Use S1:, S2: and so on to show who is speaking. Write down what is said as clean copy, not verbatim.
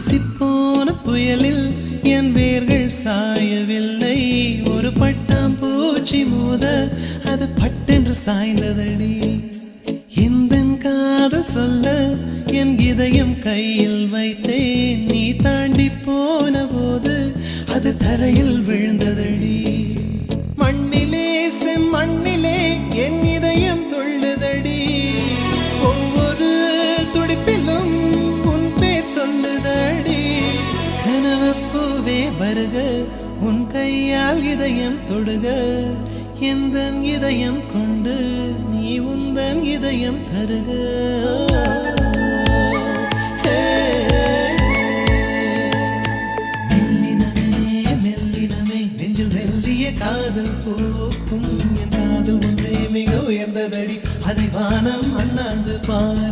S1: வீசிப்போன புயலில் என் வேர்கள் சாயவில்லை. ஒரு பட்டாம்பூச்சி மோத அது பட்டென்று சாய்ந்ததடி. இந்த காதல் சொல்ல என் இதயம் கையில் வைத்தேன். நீ தாண்டி போன போது அது தரையில் விழுந்ததடி. மண்ணிலே செம்மண்ணிலே என் இதயம் துள்ளுதடி. ஒவ்வொரு துடிப்பிலும் உன் பேர் சொல்லுதடி. கனவு பூவே வருக, உன் கையால் இதயம் தொடுக. எந்தன் இதயம் கொண்டு நீ உந்தன் இதயம் தருக. காதல் போக்கும் என் காதல் ஒன்றே மிக உயர்ந்ததடி. அதை வானம் அண்ணாந்து பார்.